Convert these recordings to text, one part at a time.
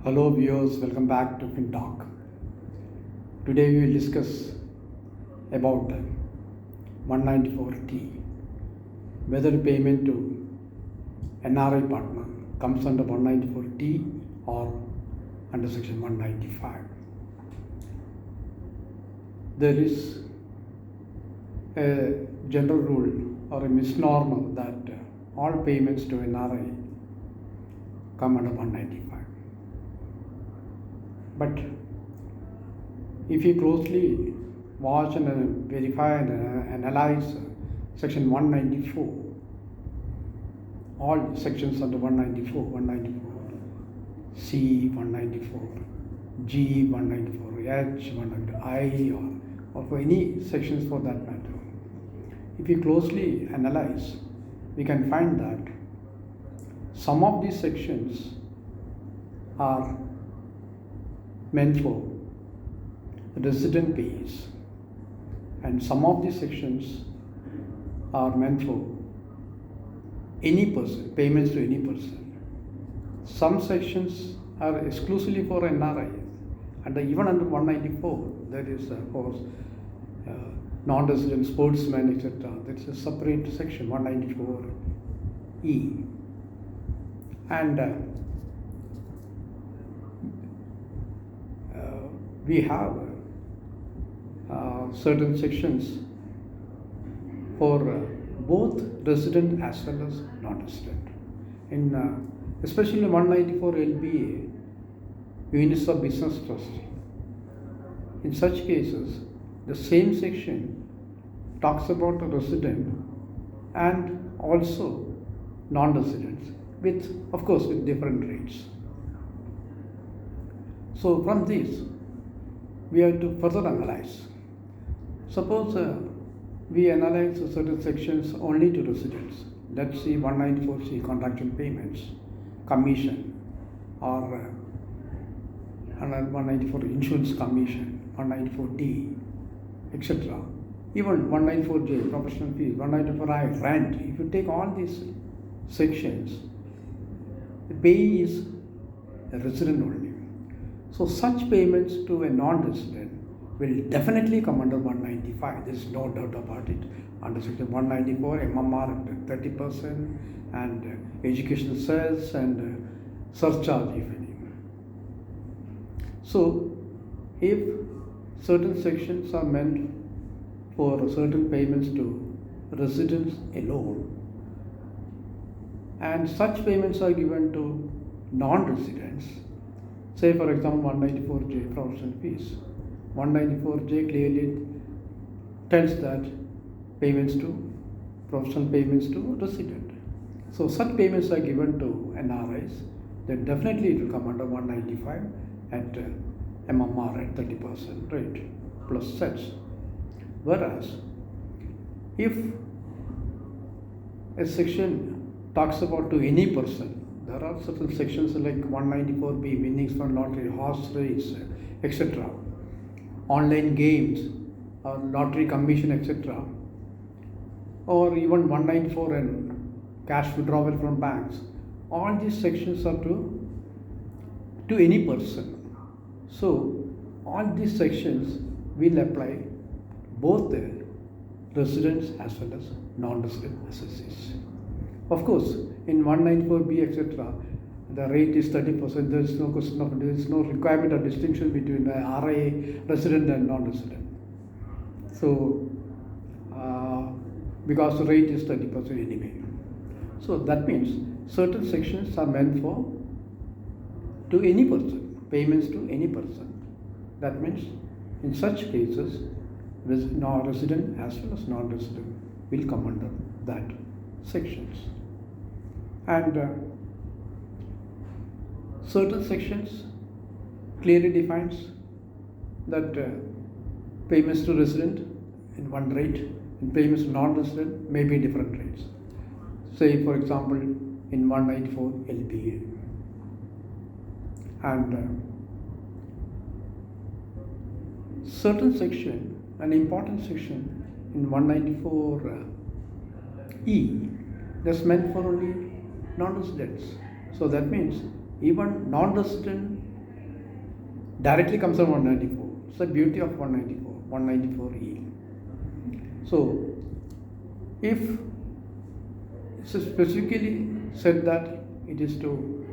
Hello viewers, welcome back to FinTalk. Today we will discuss about 194T, whether payment to NRI Partner comes under 194T or under section 195. There is a general rule or a misnomer that all payments to NRI come under 195. But if you closely watch and verify and analyze section 194, all sections under 194, 194C, 194G, 194H, 194I, or for any sections for that matter, if you closely analyze, we can find that some of these sections are meant for resident pays, and some of these sections are meant for any person, payments to any person. Some sections are exclusively for NRIs, and even under 194 there is of course non-resident sportsmen, etc. That's a separate section, 194E. And we have certain sections for both resident as well as non-resident. In especially 194 LBA, units of business trust. In such cases, the same section talks about a resident and also non-residents, with of course with different rates. So from this, we have to further analyze. Suppose we analyze certain sections only to residents. Let's see 194C, contractual payments, commission, or 194 insurance commission, 194D, etc. Even 194J, professional fees, 194I, rent. If you take all these sections, the payee is a resident only. So such payments to a non-resident will definitely come under 195. There is no doubt about it. Under section 194, MMR at 30%, and education cess and surcharge, if any. So if certain sections are meant for certain payments to residents alone, and such payments are given to non-residents, say for example 194J, professional fees. 194J clearly tells that professional payments to resident. So such payments are given to NRIs, then definitely it will come under 195 at MMR at 30% rate plus sets. Whereas if a section talks about to any person, there are certain sections like 194B, winnings from lottery, horse race, etc., online games, or lottery commission, etc., or even 194 and cash withdrawal from banks. All these sections are to any person. So all these sections will apply both the residents as well as non-resident associates. Of course, in 194B, etc., the rate is 30%. There is no question of, there is no requirement or distinction between the RA, resident and non-resident. So, because the rate is 30% anyway. So that means certain sections are meant for to any person, payments to any person. That means in such cases, resident as well as non-resident will come under that sections. And certain sections clearly defines that payments to resident in one rate, and payments to non-resident may be different rates. Say for example in 194 LBA. And certain section, an important section in 194E, that's meant for only non-residents. So that means even non-resident directly comes from 194. It's the beauty of 194, 194E. So, if it's specifically said that it is to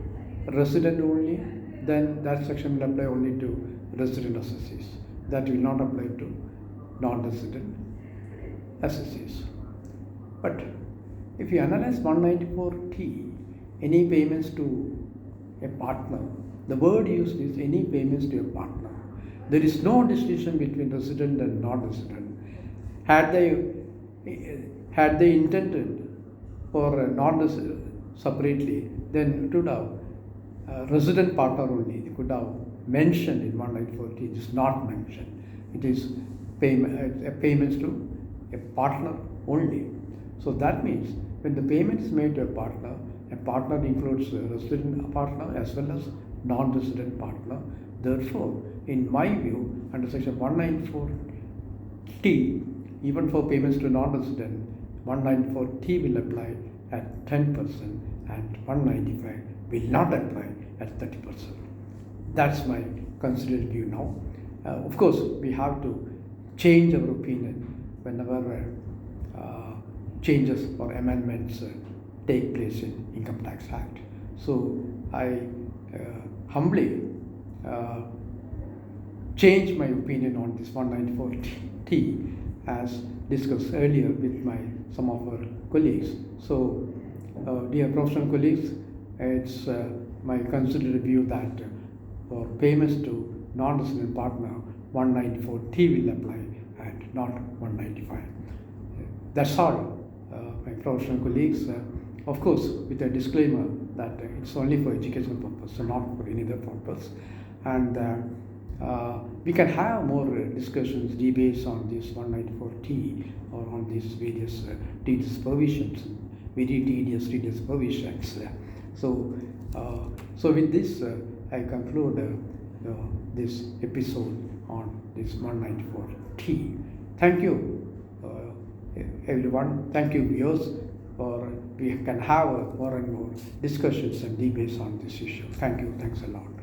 resident only, then that section will apply only to resident associates. That will not apply to non-resident associates. But if you analyze 194T, any payments to a partner, the word used is any payments to a partner. There is no distinction between resident and non-resident. Had they intended for non-resident separately, then it would have resident partner only. They could have mentioned in 194T. It is not mentioned. It is payments to a partner only. So that means when the payment is made to a partner includes a resident partner as well as non-resident partner. Therefore, in my view, under section 194T, even for payments to non-resident, 194T will apply at 10% and 195 will not apply at 30%. That's my considered view now. Of course, we have to change our opinion whenever changes or amendments take place in Income Tax Act. So I humbly change my opinion on this 194T as discussed earlier with some of our colleagues. So, dear professional colleagues, it's my considered view that for payments to non-resident partner, 194T will apply and not 195. That's all, my professional colleagues. Of course, with a disclaimer that it's only for educational purpose, and not for any other purpose. And we can have more discussions, debates on this 194T or on these various tedious provisions, very tedious provisions. So with this, I conclude this episode on this 194T. Thank you, everyone. Thank you, viewers. For we can have more and more discussions and debates on this issue. Thank you. Thanks a lot.